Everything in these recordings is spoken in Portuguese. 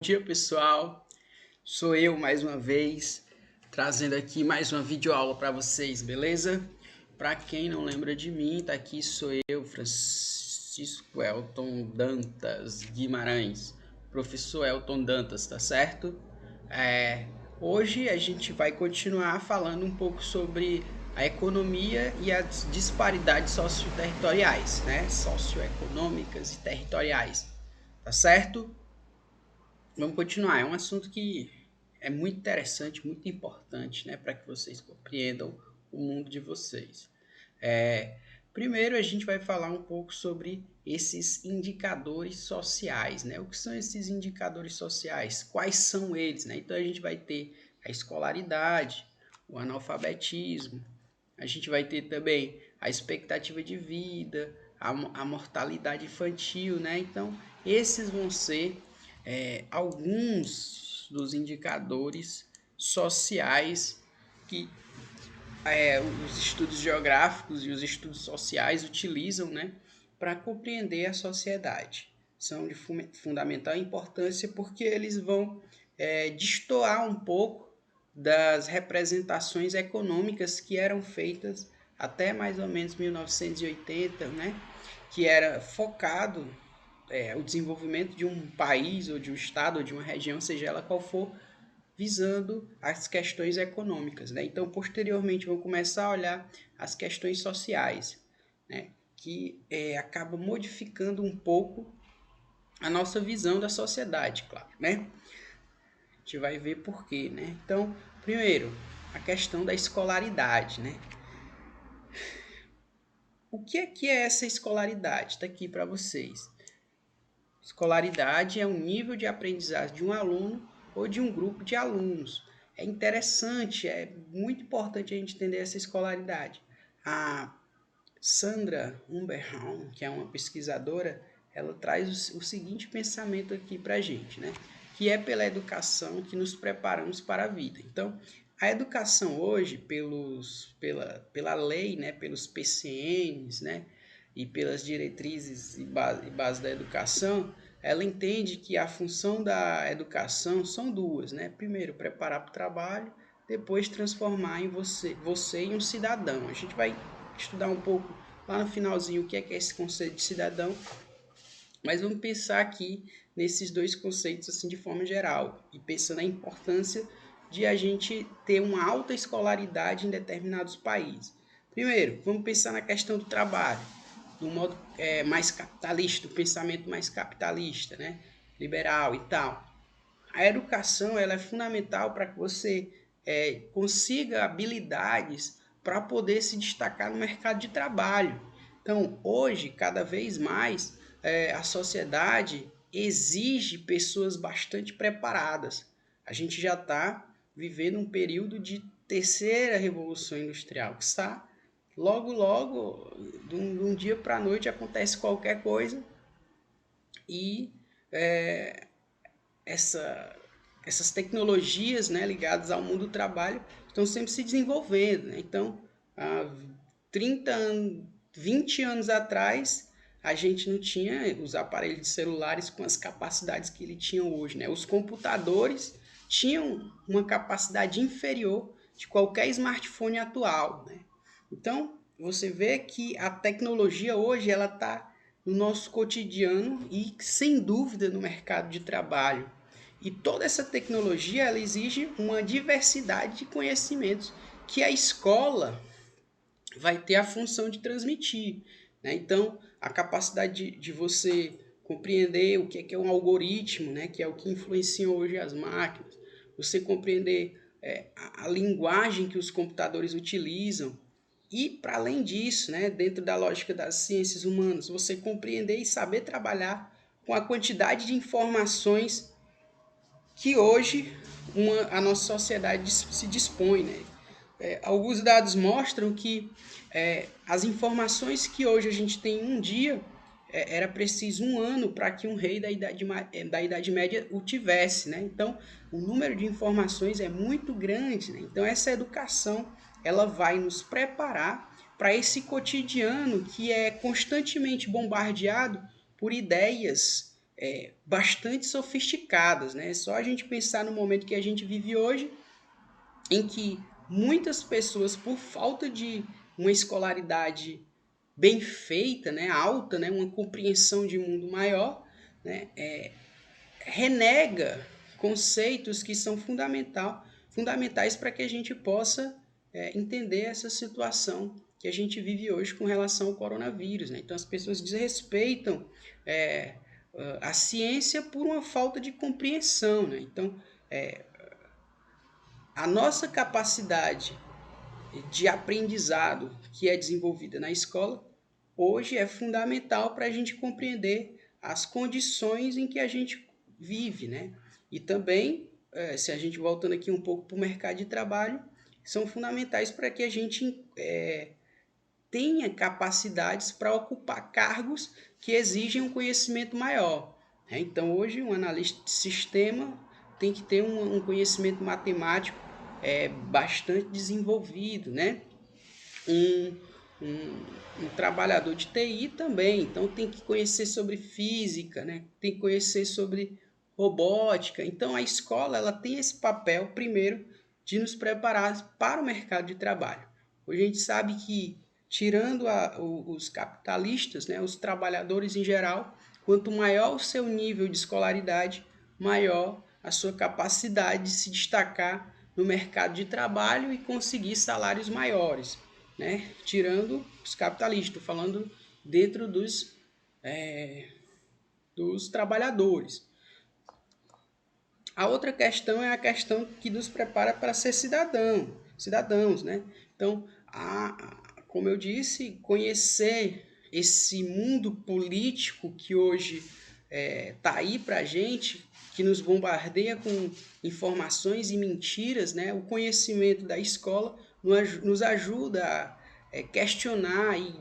Bom dia, pessoal. Sou eu mais uma vez, trazendo aqui mais uma videoaula para vocês, beleza? Para quem não lembra de mim, tá aqui sou eu, Francisco Elton Dantas Guimarães, professor Elton Dantas, tá certo? Hoje a gente vai continuar falando um pouco sobre a economia e as disparidades socioterritoriais, né? Socioeconômicas e territoriais, tá certo? Vamos continuar. É um assunto que é muito interessante, muito importante, né, para que vocês compreendam o mundo de vocês. Primeiro, a gente vai falar um pouco sobre esses indicadores sociais, né? O que são esses indicadores sociais? Quais são eles, né? Então, a gente vai ter a escolaridade, o analfabetismo, a gente vai ter também a expectativa de vida, a mortalidade infantil, né? Então, esses vão ser alguns dos indicadores sociais que os estudos geográficos e os estudos sociais utilizam, né, para compreender a sociedade. São de fundamental importância porque eles vão destoar um pouco das representações econômicas que eram feitas até mais ou menos 1980, né, que era focado o desenvolvimento de um país ou de um estado ou de uma região, seja ela qual for, visando as questões econômicas, né? Então, posteriormente, vão começar a olhar as questões sociais, né? Que acaba modificando um pouco a nossa visão da sociedade, claro, né? A gente vai ver por quê, né? Então, primeiro, a questão da escolaridade, né? O que é essa escolaridade? Está aqui para vocês. Escolaridade é um nível de aprendizagem de um aluno ou de um grupo de alunos. É interessante, é muito importante a gente entender essa escolaridade. A Sandra Umberhaum, que é uma pesquisadora, ela traz o seguinte pensamento aqui para a gente, né? Que é pela educação que nos preparamos para a vida. Então, a educação hoje, pela lei, né, pelos PCNs, né, e pelas diretrizes e base da educação, ela entende que a função da educação são duas, né? Primeiro, preparar para o trabalho, depois transformar em você em um cidadão. A gente vai estudar um pouco lá no finalzinho o que é esse conceito de cidadão, mas vamos pensar aqui nesses dois conceitos assim de forma geral e pensando na importância de a gente ter uma alta escolaridade em determinados países. Primeiro, vamos pensar na questão do trabalho, do modo mais capitalista, do pensamento mais capitalista, né? Liberal e tal. A educação ela é fundamental para que você consiga habilidades para poder se destacar no mercado de trabalho. Então, hoje, cada vez mais, a sociedade exige pessoas bastante preparadas. A gente já está vivendo um período de terceira revolução industrial, que está logo, logo, de um dia para a noite acontece qualquer coisa e essa, essas tecnologias, né, ligadas ao mundo do trabalho estão sempre se desenvolvendo, né? Então, há 30 anos, 20 anos atrás, a gente não tinha os aparelhos de celulares com as capacidades que ele tinha hoje, né? Os computadores tinham uma capacidade inferior de qualquer smartphone atual, né? Então, você vê que a tecnologia hoje ela está no nosso cotidiano e, sem dúvida, no mercado de trabalho. E toda essa tecnologia ela exige uma diversidade de conhecimentos que a escola vai ter a função de transmitir, né? Então, a capacidade de você compreender o que é um algoritmo, né? Que é o que influencia hoje as máquinas, você compreender a linguagem que os computadores utilizam e, para além disso, né? Dentro da lógica das ciências humanas, você compreender e saber trabalhar com a quantidade de informações que hoje a nossa sociedade se dispõe, né? Alguns dados mostram que as informações que hoje a gente tem em um dia, era preciso um ano para que um rei da Idade Média o tivesse, né? Então, o número de informações é muito grande, né? Então, essa educação ela vai nos preparar para esse cotidiano que é constantemente bombardeado por ideias bastante sofisticadas, né? É só a gente pensar no momento que a gente vive hoje, em que muitas pessoas, por falta de uma escolaridade bem feita, né, alta, né, uma compreensão de mundo maior, né, renega conceitos que são fundamentais para que a gente possa entender essa situação que a gente vive hoje com relação ao coronavírus. Né? Então, as pessoas desrespeitam é, a ciência por uma falta de compreensão. Né? Então, a nossa capacidade de aprendizado que é desenvolvida na escola hoje é fundamental para a gente compreender as condições em que a gente vive, né? E também, se a gente voltando aqui um pouco para o mercado de trabalho, são fundamentais para que a gente tenha capacidades para ocupar cargos que exigem um conhecimento maior. Né? Então, hoje, um analista de sistema tem que ter um conhecimento matemático bastante desenvolvido, né? Um, um trabalhador de TI também, então tem que conhecer sobre física, né? Tem que conhecer sobre robótica. Então a escola ela tem esse papel primeiro de nos preparar para o mercado de trabalho. Hoje a gente sabe que tirando os capitalistas, né, os trabalhadores em geral, quanto maior o seu nível de escolaridade, maior a sua capacidade de se destacar no mercado de trabalho e conseguir salários maiores. Né? Tirando os capitalistas, estou falando dentro dos trabalhadores. A outra questão é a questão que nos prepara para ser cidadãos, né? Então, como eu disse, conhecer esse mundo político que hoje está aí para a gente, que nos bombardeia com informações e mentiras, né? O conhecimento da escola nos ajuda a questionar e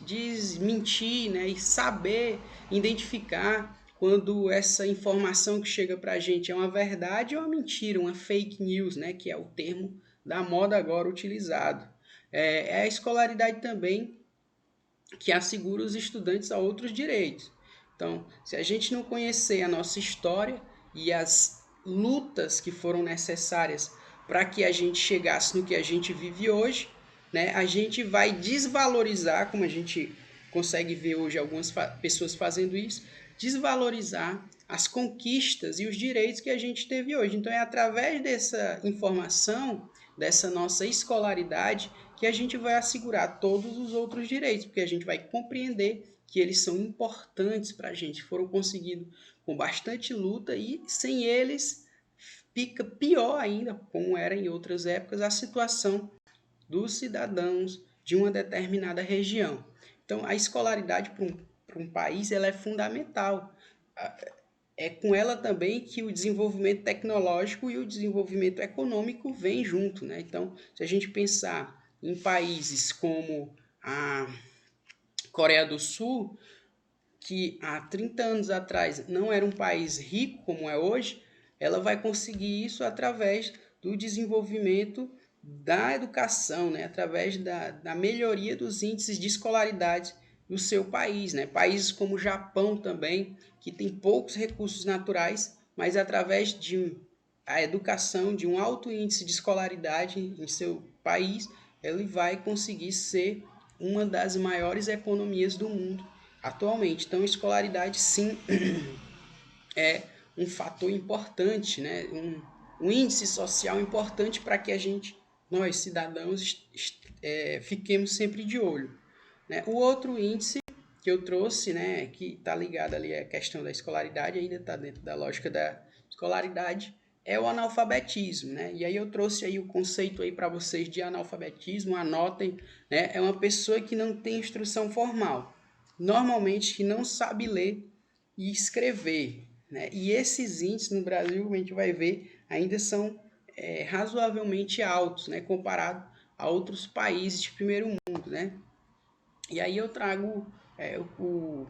desmentir, né? E saber identificar quando essa informação que chega para a gente é uma verdade ou uma mentira, uma fake news, né? Que é o termo da moda agora utilizado. É a escolaridade também que assegura os estudantes a outros direitos. Então, se a gente não conhecer a nossa história e as lutas que foram necessárias para que a gente chegasse no que a gente vive hoje, né, a gente vai desvalorizar, como a gente consegue ver hoje algumas pessoas fazendo isso, desvalorizar as conquistas e os direitos que a gente teve hoje. Então, é através dessa informação, dessa nossa escolaridade, que a gente vai assegurar todos os outros direitos, porque a gente vai compreender que eles são importantes para a gente, foram conseguidos com bastante luta e sem eles fica pior ainda, como era em outras épocas, a situação dos cidadãos de uma determinada região. Então, a escolaridade para um país ela é fundamental. É com ela também que o desenvolvimento tecnológico e o desenvolvimento econômico vêm junto. Né? Então, se a gente pensar em países como a Coreia do Sul, que há 30 anos atrás não era um país rico como é hoje, ela vai conseguir isso através do desenvolvimento da educação, né? Através da melhoria dos índices de escolaridade do seu país. Né? Países como o Japão também, que tem poucos recursos naturais, mas através de a educação, de um alto índice de escolaridade em seu país, ele vai conseguir ser uma das maiores economias do mundo atualmente. Então, a escolaridade, sim, é um fator importante, né? um índice social importante para que a gente, nós cidadãos, fiquemos sempre de olho. Né? O outro índice que eu trouxe, né, que está ligado ali à questão da escolaridade, ainda está dentro da lógica da escolaridade, é o analfabetismo, né? E aí eu trouxe aí o conceito aí para vocês de analfabetismo, anotem, né? É uma pessoa que não tem instrução formal, normalmente que não sabe ler e escrever, né? E esses índices no Brasil, a gente vai ver, ainda são razoavelmente altos, né? Comparado a outros países de primeiro mundo, né? E aí eu trago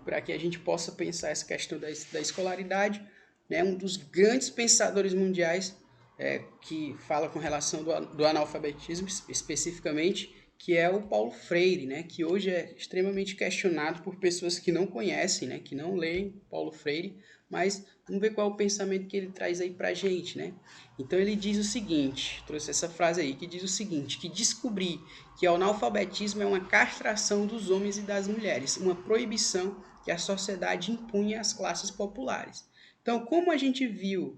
para que a gente possa pensar essa questão da escolaridade, né? Um dos grandes pensadores mundiais que fala com relação do analfabetismo especificamente, que é o Paulo Freire, né? Que hoje é extremamente questionado por pessoas que não conhecem, né? Que não leem Paulo Freire, mas vamos ver qual é o pensamento que ele traz aí pra gente, né? Então ele diz o seguinte, trouxe essa frase aí, que diz o seguinte, que descobri que o analfabetismo é uma castração dos homens e das mulheres, uma proibição que a sociedade impunha às classes populares. Então, como a gente viu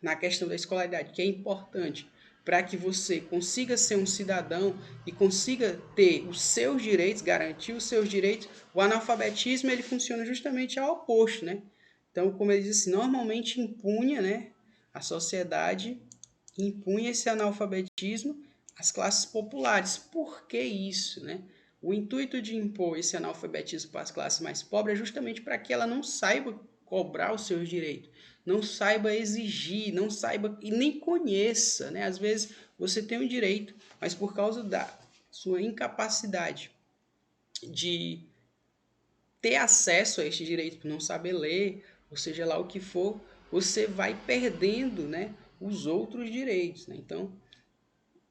na questão da escolaridade, que é importante para que você consiga ser um cidadão e consiga ter os seus direitos, garantir os seus direitos, o analfabetismo ele funciona justamente ao oposto, né? Então, como ele disse, normalmente impunha, né, a sociedade impunha esse analfabetismo às classes populares. Por que isso, né? O intuito de impor esse analfabetismo para as classes mais pobres é justamente para que ela não saiba cobrar os seus direitos, não saiba exigir, não saiba e nem conheça, né? Às vezes você tem um direito, mas por causa da sua incapacidade de ter acesso a este direito, por não saber ler, ou seja lá o que for, você vai perdendo, né, os outros direitos, né? Então,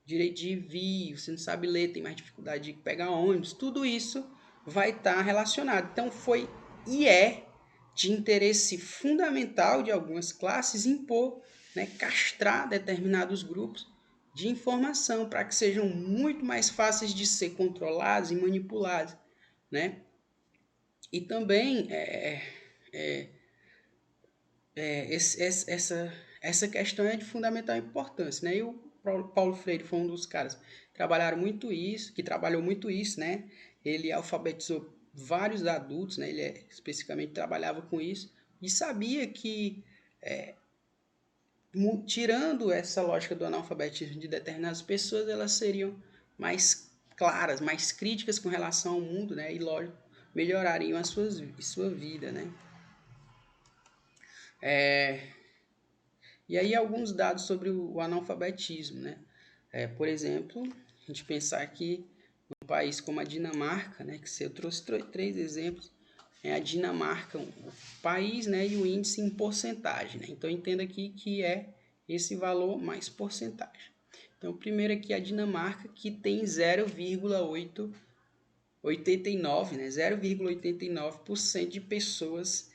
direito de vir, você não sabe ler, tem mais dificuldade de pegar ônibus, tudo isso vai estar relacionado. Então, foi e é de interesse fundamental de algumas classes impor, né, castrar determinados grupos de informação para que sejam muito mais fáceis de ser controlados e manipulados, né? E também essa questão é de fundamental importância, né? E o Paulo Freire foi um dos caras que trabalhou muito isso, né? Ele alfabetizou vários adultos, né? Ele especificamente trabalhava com isso e sabia que tirando essa lógica do analfabetismo de determinadas pessoas, elas seriam mais claras, mais críticas com relação ao mundo, né? E lógico, melhorariam a sua vida, né? E aí alguns dados sobre o analfabetismo, né? Por exemplo, a gente pensar aqui num país como a Dinamarca, né? Que eu trouxe três exemplos. A Dinamarca, o país, né? E o índice em porcentagem, né? Então entenda aqui que é esse valor mais porcentagem. Então primeiro aqui a Dinamarca, que tem 0,89, né? 0,89% de pessoas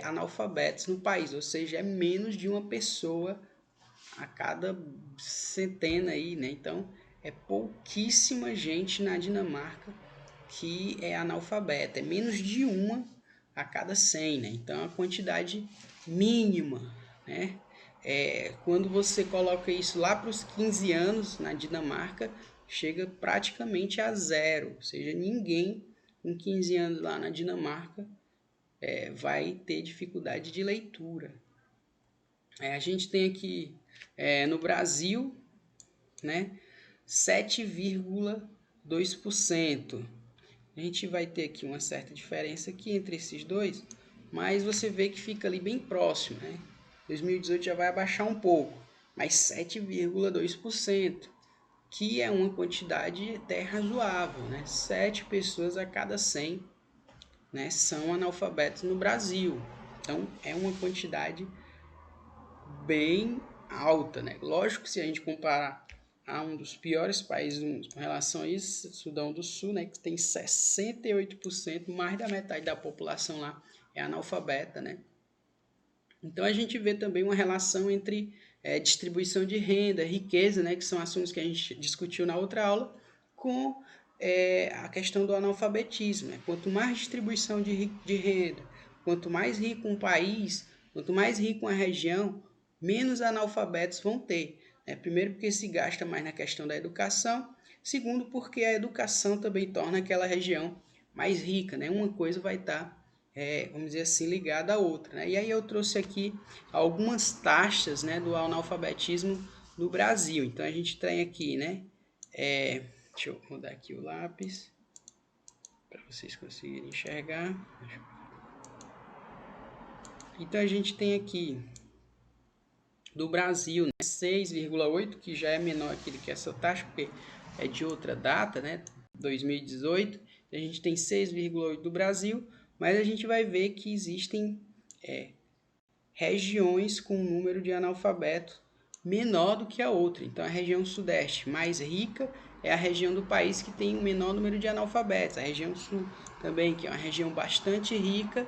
analfabetas no país, ou seja, é menos de uma pessoa a cada centena aí, né? Então, é pouquíssima gente na Dinamarca que é analfabeta, é menos de uma a cada 100, né? Então, é uma quantidade mínima, né? Quando você coloca isso lá para os 15 anos na Dinamarca, chega praticamente a zero, ou seja, ninguém com 15 anos lá na Dinamarca vai ter dificuldade de leitura. A gente tem aqui no Brasil, né, 7,2%. A gente vai ter aqui uma certa diferença aqui entre esses dois, mas você vê que fica ali bem próximo, né? 2018 já vai abaixar um pouco, mas 7,2%, que é uma quantidade até razoável, né? 7 pessoas a cada 100, né, são analfabetos no Brasil. Então, é uma quantidade bem alta, né? Lógico que se a gente comparar a um dos piores países do mundo com relação a isso, Sudão do Sul, né, que tem 68%, mais da metade da população lá é analfabeta, né? Então a gente vê também uma relação entre distribuição de renda, riqueza, né, que são assuntos que a gente discutiu na outra aula, com a questão do analfabetismo, né? Quanto mais distribuição de renda, quanto mais rico um país, quanto mais rico uma região, menos analfabetos vão ter. Né? Primeiro, porque se gasta mais na questão da educação. Segundo, porque a educação também torna aquela região mais rica. Né? Uma coisa vai estar, vamos dizer assim, ligada à outra. Né? E aí eu trouxe aqui algumas taxas, né, do analfabetismo no Brasil. Então a gente tem aqui, né? Deixa eu mudar aqui o lápis para vocês conseguirem enxergar. Então a gente tem aqui do Brasil, né, 6,8, que já é menor aqui do que essa taxa, porque é de outra data, né, 2018. A gente tem 6,8 do Brasil, mas a gente vai ver que existem regiões com um número de analfabetos menor do que a outra. Então a região sudeste mais rica é a região do país que tem o menor número de analfabetos. A região sul também, que é uma região bastante rica,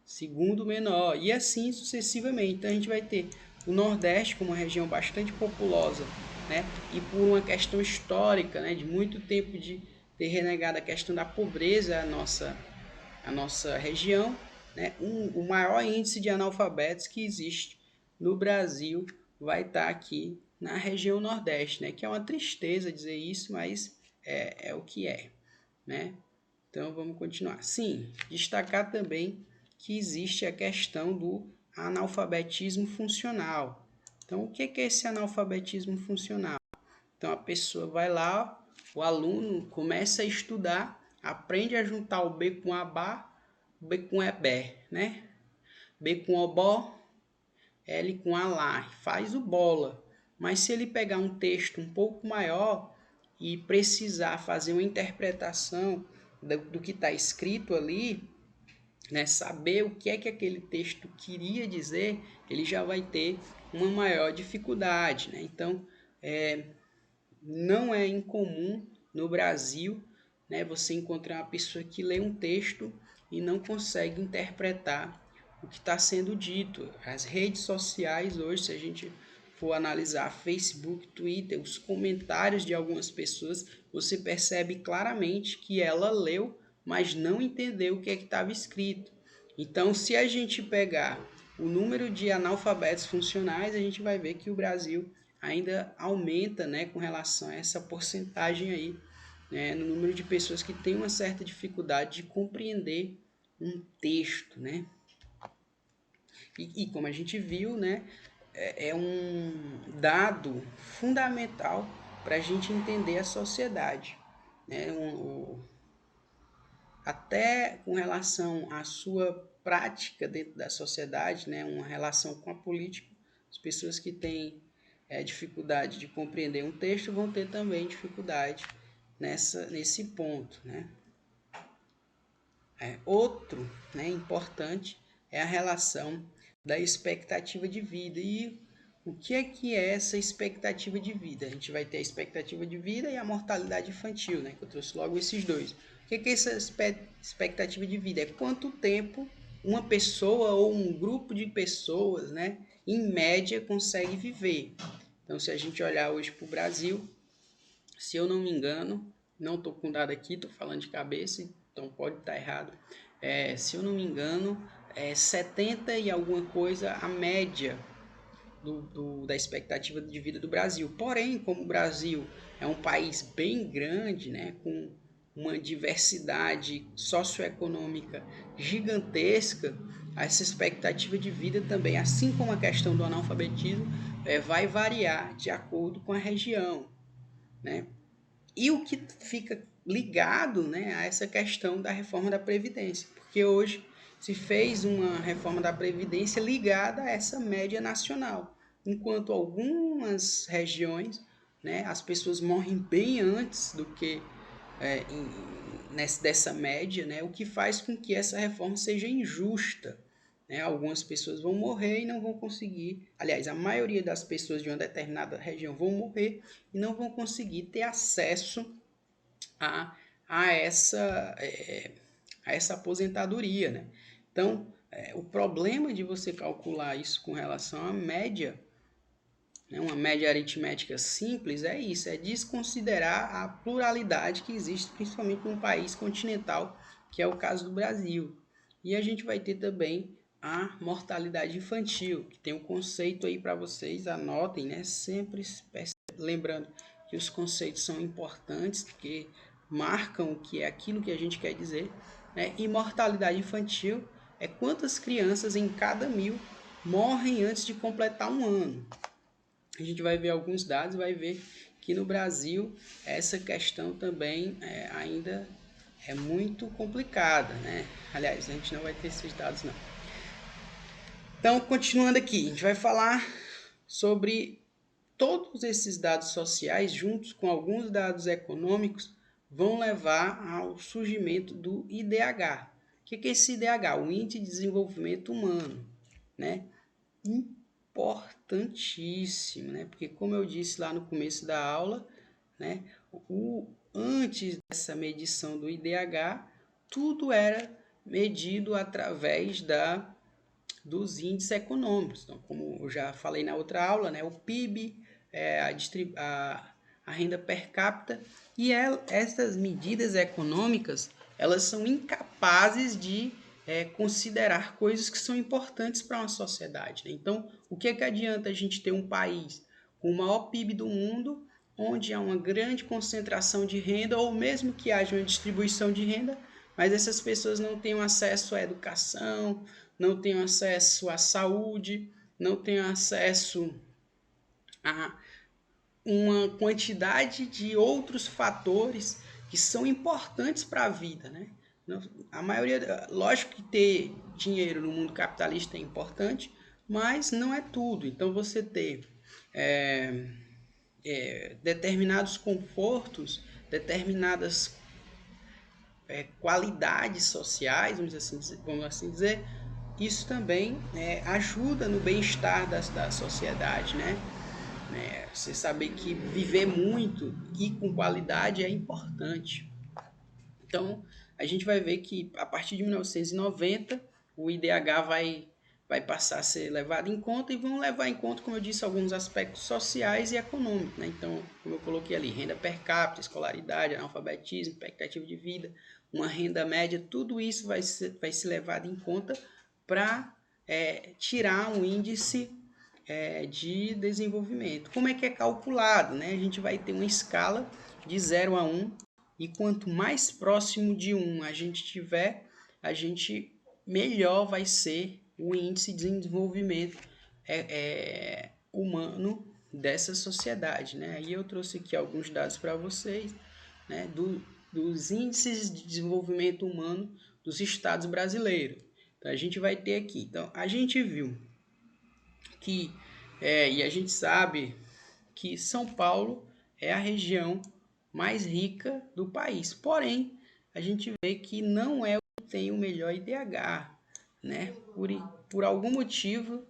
segundo menor, e assim sucessivamente. Então a gente vai ter o Nordeste como uma região bastante populosa, né? E por uma questão histórica, né, de muito tempo de ter renegado a questão da pobreza a nossa região, né? O maior índice de analfabetos que existe no Brasil vai estar aqui na região Nordeste, né? Que é uma tristeza dizer isso, mas é o que é, né? Então vamos continuar. Sim, destacar também que existe a questão do analfabetismo funcional. Então, o que é esse analfabetismo funcional? Então, a pessoa vai lá, o aluno começa a estudar, aprende a juntar o B com Abá, B com Ebé, né? B com Obó, L com Alá, faz o bola. Mas se ele pegar um texto um pouco maior e precisar fazer uma interpretação do que está escrito ali, né, saber o que é que aquele texto queria dizer, ele já vai ter uma maior dificuldade, né? Então, não é incomum no Brasil, né, você encontrar uma pessoa que lê um texto e não consegue interpretar o que está sendo dito. As redes sociais hoje, se a gente for analisar Facebook, Twitter, os comentários de algumas pessoas, você percebe claramente que ela leu, mas não entendeu o que é que estava escrito. Então, se a gente pegar o número de analfabetos funcionais, a gente vai ver que o Brasil ainda aumenta, né, com relação a essa porcentagem aí, né, no número de pessoas que têm uma certa dificuldade de compreender um texto, né? E como a gente viu, né, é um dado fundamental para a gente entender a sociedade, né? Até com relação à sua prática dentro da sociedade, né, uma relação com a política, as pessoas que têm dificuldade de compreender um texto vão ter também dificuldade nesse ponto, né? Outro, né, importante é a relação da expectativa de vida. E o que é essa expectativa de vida? A gente vai ter a expectativa de vida e a mortalidade infantil, né, que eu trouxe logo esses dois. O que é essa expectativa de vida? É quanto tempo uma pessoa ou um grupo de pessoas, né, em média, consegue viver. Então, se a gente olhar hoje para o Brasil, se eu não me engano, não estou com dado aqui, estou falando de cabeça, então pode estar errado. Se eu não me engano, 70 e alguma coisa a média da expectativa de vida do Brasil. Porém, como o Brasil é um país bem grande, né, com uma diversidade socioeconômica gigantesca, essa expectativa de vida também, assim como a questão do analfabetismo, vai variar de acordo com a região, né? E o que fica ligado, né, a essa questão da reforma da Previdência, porque hoje se fez uma reforma da Previdência ligada a essa média nacional, enquanto algumas regiões, né, as pessoas morrem bem antes do que dessa média, né, o que faz com que essa reforma seja injusta. Né? Algumas pessoas vão morrer e não vão conseguir, aliás, a maioria das pessoas de uma determinada região vão morrer e não vão conseguir ter acesso a, a, essa, a essa aposentadoria. Né? Então, o problema de você calcular isso com relação à média, né, uma média aritmética simples, é isso, é desconsiderar a pluralidade que existe, principalmente num país continental, que é o caso do Brasil. E a gente vai ter também a mortalidade infantil, que tem um conceito aí para vocês, anotem, né? Sempre lembrando que os conceitos são importantes, que marcam o que é aquilo que a gente quer dizer, né? E mortalidade infantil é quantas crianças em cada 1000 morrem antes de completar um ano. A gente vai ver alguns dados e vai ver que no Brasil essa questão também ainda é muito complicada, né? Aliás, a gente não vai ter esses dados não. Então, continuando aqui, a gente vai falar sobre todos esses dados sociais, juntos com alguns dados econômicos, vão levar ao surgimento do IDH. O que é esse IDH? O Índice de Desenvolvimento Humano, né? Importantíssimo, né? Porque como eu disse lá no começo da aula, né? Antes dessa medição do IDH, tudo era medido através dos índices econômicos. Então, como eu já falei na outra aula, né, o PIB, a renda per capita, e essas medidas econômicas, elas são incapazes de considerar coisas que são importantes para uma sociedade, né? Então, o que adianta a gente ter um país com o maior PIB do mundo, onde há uma grande concentração de renda, ou mesmo que haja uma distribuição de renda, mas essas pessoas não têm acesso à educação, não tenham acesso à saúde, não tenham acesso a uma quantidade de outros fatores que são importantes para a vida, né? A maioria, lógico que ter dinheiro no mundo capitalista é importante, mas não é tudo. Então você ter determinados confortos, determinadas qualidades sociais, vamos assim dizer, isso também ajuda no bem-estar da sociedade, né? Você saber que viver muito e com qualidade é importante. Então, a gente vai ver que a partir de 1990 o IDH vai passar a ser levado em conta e vão levar em conta, como eu disse, alguns aspectos sociais e econômicos, né? Então, como eu coloquei ali, renda per capita, escolaridade, analfabetismo, expectativa de vida, uma renda média, tudo isso vai ser levado em conta para tirar um índice de desenvolvimento. Como é que é calculado? Né? A gente vai ter uma escala de 0 a 1, e quanto mais próximo de 1 a gente tiver, melhor vai ser o índice de desenvolvimento humano dessa sociedade. Né? Aí eu trouxe aqui alguns dados para vocês, né, dos índices de desenvolvimento humano dos estados brasileiros. Então, a gente vai ter aqui. Então, a gente viu que, e a gente sabe que São Paulo é a região mais rica do país. Porém, a gente vê que não é o que tem o melhor IDH, né? Por algum motivo,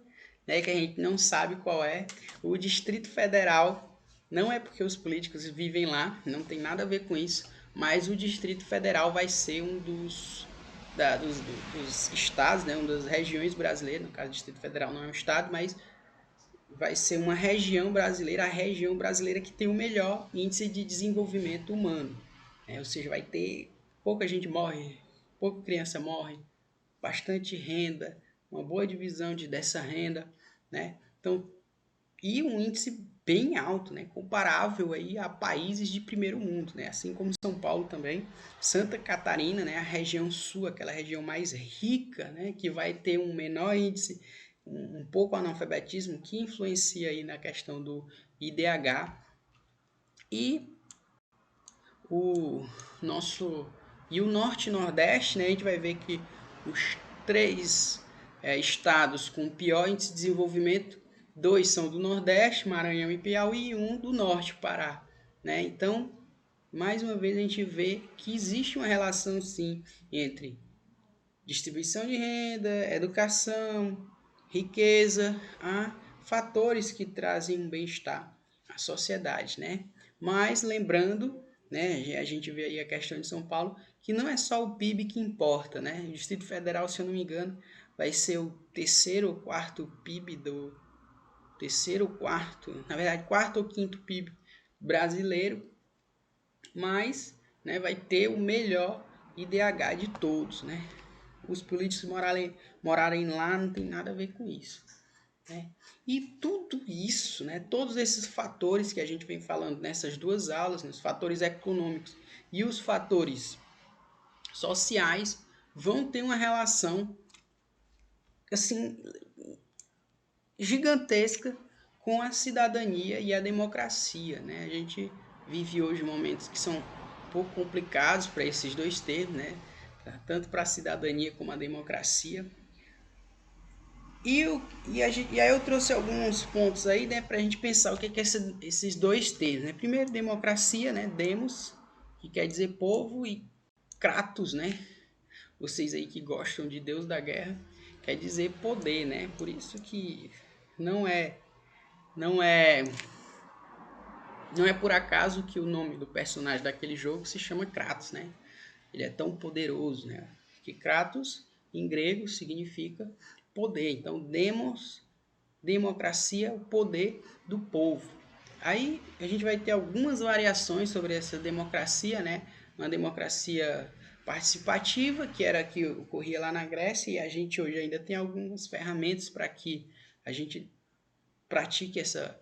né, que a gente não sabe qual é, o Distrito Federal, não é porque os políticos vivem lá, não tem nada a ver com isso, mas o Distrito Federal vai ser um dos estados, né, uma das regiões brasileiras, no caso o Distrito Federal não é um estado, mas vai ser uma região brasileira, a região brasileira que tem o melhor índice de desenvolvimento humano. Ou seja, vai ter pouca gente morre, pouca criança morre, bastante renda, uma boa divisão dessa renda, né? Então, e um índice bem alto, né? Comparável aí a países de primeiro mundo, né? Assim como São Paulo também, Santa Catarina, né? A região sul, aquela região mais rica, né? Que vai ter um menor índice, um pouco analfabetismo, que influencia aí na questão do IDH. E o norte e nordeste, né? A gente vai ver que os três estados com pior índice de desenvolvimento, 2 são do Nordeste, Maranhão e Piauí, e 1 do Norte, Pará, né? Então, mais uma vez a gente vê que existe uma relação, sim, entre distribuição de renda, educação, riqueza, fatores que trazem um bem-estar à sociedade, né? Mas lembrando, né, a gente vê aí a questão de São Paulo, que não é só o PIB que importa, né? O Distrito Federal, se eu não me engano, vai ser o terceiro ou quarto PIB na verdade, quarto ou quinto PIB brasileiro, mas, né, vai ter o melhor IDH de todos, né? Os políticos morarem lá não tem nada a ver com isso, né? E tudo isso, né, todos esses fatores que a gente vem falando nessas duas aulas, né, os fatores econômicos e os fatores sociais, vão ter uma relação assim gigantesca com a cidadania e a democracia, né? A gente vive hoje momentos que são um pouco complicados para esses dois termos, né? Tanto para a cidadania como a democracia. E aí eu trouxe alguns pontos aí, né, para a gente pensar o que é esses dois termos, né? Primeiro, democracia, né? Demos, que quer dizer povo, e kratos, né? Vocês aí que gostam de Deus da Guerra, quer dizer poder, né? Por isso que não é não é não é por acaso que o nome do personagem daquele jogo se chama Kratos, né? Ele é tão poderoso, né? que kratos, em grego, significa poder. Então, democracia, o poder do povo. Aí a gente vai ter algumas variações sobre essa democracia, né? Uma democracia participativa, que era a que ocorria lá na Grécia, e a gente hoje ainda tem algumas ferramentas para que a gente pratique essa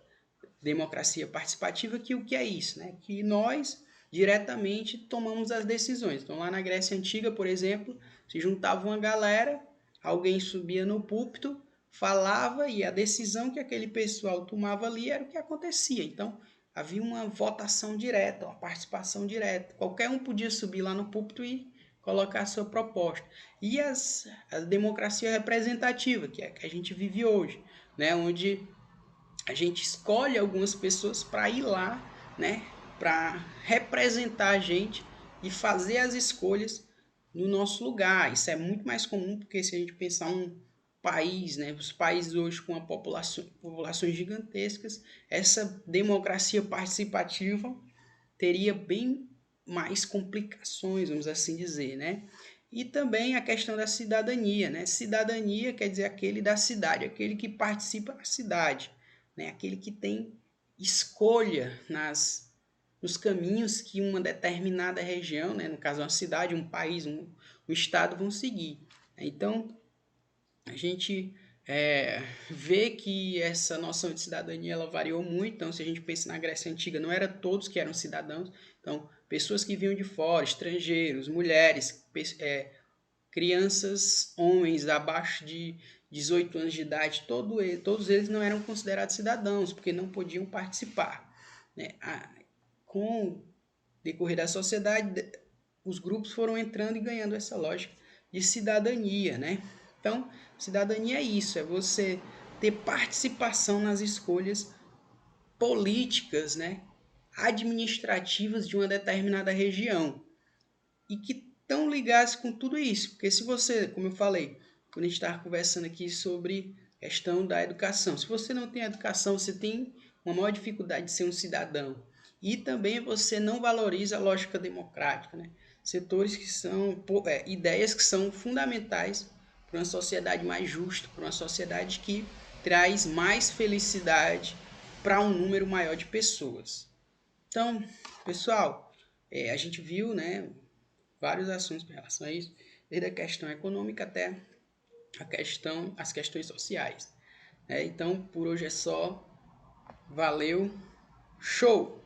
democracia participativa, que o que é isso, né? Que nós diretamente tomamos as decisões. Então, lá na Grécia Antiga, por exemplo, se juntava uma galera, alguém subia no púlpito, falava e a decisão que aquele pessoal tomava ali era o que acontecia. Então, havia uma votação direta, uma participação direta. Qualquer um podia subir lá no púlpito e colocar a sua proposta. E a democracia representativa, que é a que a gente vive hoje, né? Onde a gente escolhe algumas pessoas para ir lá, né, para representar a gente e fazer as escolhas no nosso lugar. Isso é muito mais comum porque se a gente pensar um país, né, os países hoje com populações gigantescas, essa democracia participativa teria bem mais complicações, vamos assim dizer, né? E também a questão da cidadania, né? Cidadania quer dizer aquele da cidade, aquele que participa da cidade, né? Aquele que tem escolha nos caminhos que uma determinada região, né? No caso uma cidade, um país, um estado vão seguir. Então, a gente vê que essa noção de cidadania ela variou muito. Então, se a gente pensa na Grécia Antiga, não era todos que eram cidadãos. Então, pessoas que vinham de fora, estrangeiros, mulheres, crianças, homens abaixo de 18 anos de idade, todos eles não eram considerados cidadãos, porque não podiam participar, né? Com o decorrer da sociedade, os grupos foram entrando e ganhando essa lógica de cidadania, né? Então, cidadania é isso, é você ter participação nas escolhas políticas, né, administrativas de uma determinada região e que estão ligadas com tudo isso. Porque se você, como eu falei, quando a gente estava conversando aqui sobre a questão da educação, se você não tem educação, você tem uma maior dificuldade de ser um cidadão. E também você não valoriza a lógica democrática, né? Setores que são, ideias que são fundamentais para uma sociedade mais justa, para uma sociedade que traz mais felicidade para um número maior de pessoas. Então, pessoal, a gente viu, né, vários assuntos em relação a isso, desde a questão econômica até as questões sociais. Então, por hoje é só. Valeu, show!